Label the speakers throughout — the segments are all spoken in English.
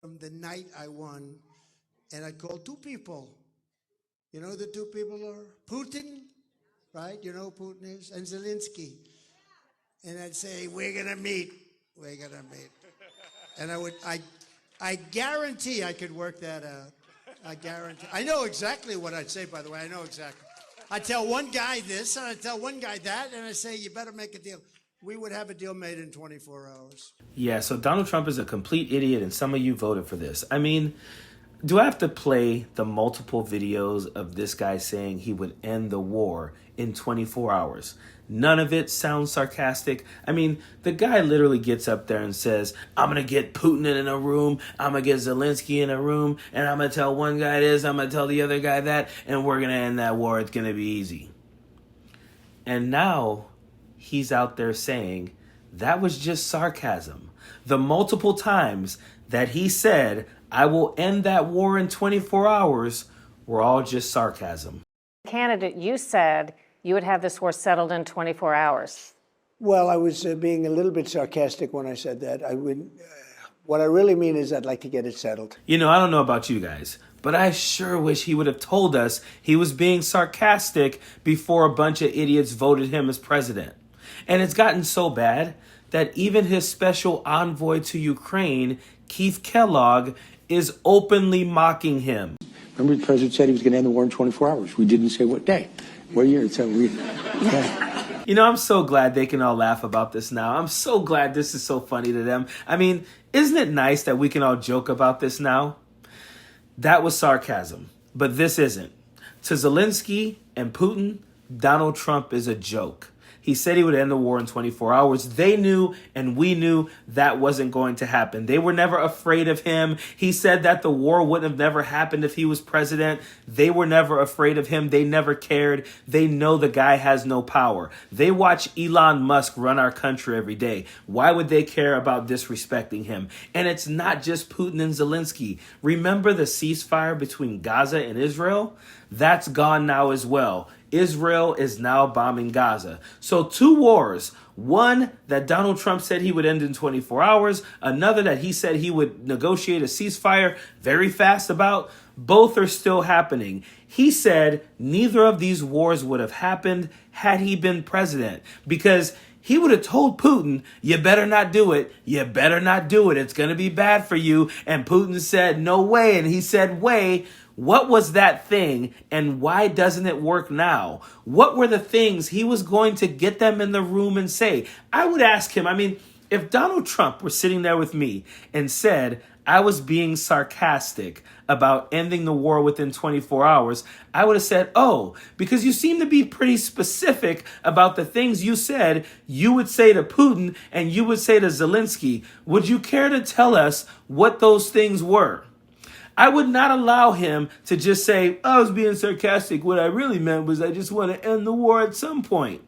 Speaker 1: From the night I won, and I called two people. You know who the two people are? Putin, right? You know who Putin is? And Zelensky. And I'd say, we're gonna meet. We're gonna meet. And I guarantee I could work that out. I guarantee. I know exactly what I'd say, by the way. I know exactly. I tell one guy this, and I tell one guy that, and I say, you better make a deal. We would have a deal made in 24 hours.
Speaker 2: Yeah, so Donald Trump is a complete idiot, and some of you voted for this. I mean, do I have to play the multiple videos of this guy saying he would end the war in 24 hours? None of it sounds sarcastic. I mean, the guy literally gets up there and says, I'm going to get Putin in a room, I'm going to get Zelensky in a room, and I'm going to tell one guy this, I'm going to tell the other guy that, and we're going to end that war. It's going to be easy. And now he's out there saying that was just sarcasm. The multiple times that he said, I will end that war in 24 hours, were all just sarcasm.
Speaker 3: Candidate, you said you would have this war settled in 24 hours.
Speaker 4: Well, I was being a little bit sarcastic when I said that. What I really mean is I'd like to get it settled.
Speaker 2: You know, I don't know about you guys, but I sure wish he would have told us he was being sarcastic before a bunch of idiots voted him as president. And it's gotten so bad that even his special envoy to Ukraine, Keith Kellogg, is openly mocking him.
Speaker 5: Remember, the president said he was going to end the war in 24 hours. We didn't say what day, what year. So yeah.
Speaker 2: You know, I'm so glad they can all laugh about this now. I'm so glad this is so funny to them. I mean, isn't it nice that we can all joke about this now? That was sarcasm, but this isn't. To Zelensky and Putin, Donald Trump is a joke. He said he would end the war in 24 hours. They knew, and we knew, that wasn't going to happen. They were never afraid of him. He said that the war wouldn't have never happened if he was president. They were never afraid of him. They never cared. They know the guy has no power. They watch Elon Musk run our country every day. Why would they care about disrespecting him? And it's not just Putin and Zelensky. Remember the ceasefire between Gaza and Israel? That's gone now as well. Israel is now bombing Gaza. So two wars, one that Donald Trump said he would end in 24 hours, another that he said he would negotiate a ceasefire very fast about, both are still happening. He said neither of these wars would have happened had he been president, because he would have told Putin, you better not do it. You better not do it. It's going to be bad for you. And Putin said, no way. And he said, way. What was that thing, and why doesn't it work now? What were the things he was going to get them in the room and say? I would ask him, I mean, if Donald Trump were sitting there with me and said I was being sarcastic about ending the war within 24 hours, I would have said, oh, because you seem to be pretty specific about the things you said you would say to Putin and you would say to Zelensky. Would you care to tell us what those things were? I would not allow him to just say, I was being sarcastic. What I really meant was I just want to end the war at some point.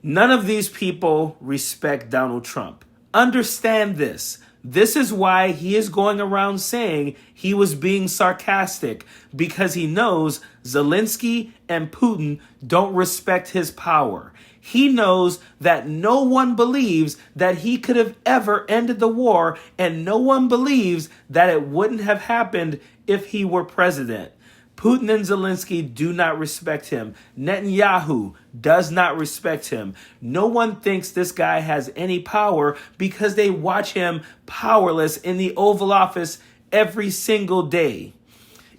Speaker 2: None of these people respect Donald Trump. Understand this. This is why he is going around saying he was being sarcastic, because he knows Zelensky and Putin don't respect his power. He knows that no one believes that he could have ever ended the war, and no one believes that it wouldn't have happened if he were president. Putin and Zelensky do not respect him. Netanyahu does not respect him. No one thinks this guy has any power because they watch him powerless in the Oval Office every single day.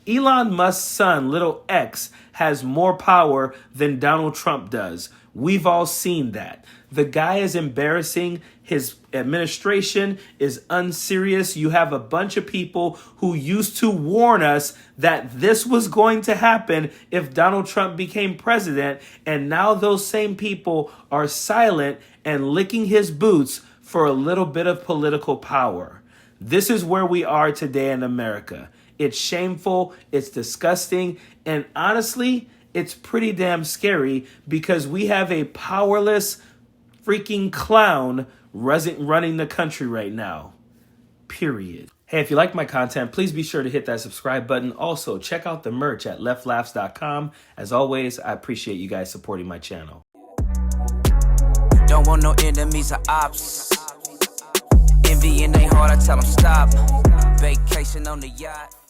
Speaker 2: Elon Musk's son, little X, has more power than Donald Trump does. We've all seen that. The guy is embarrassing. His administration is unserious. You have a bunch of people who used to warn us that this was going to happen if Donald Trump became president. And now those same people are silent and licking his boots for a little bit of political power. This is where we are today in America. It's shameful. It's disgusting. And honestly, it's pretty damn scary, because we have a powerless freaking clown running the country right now. Period. Hey, if you like my content, please be sure to hit that subscribe button. Also, check out the merch at leftlaughs.com. As always, I appreciate you guys supporting my channel.
Speaker 6: Don't want no enemies or ops. Envy in they heart, I tell them stop. dancing on the yacht.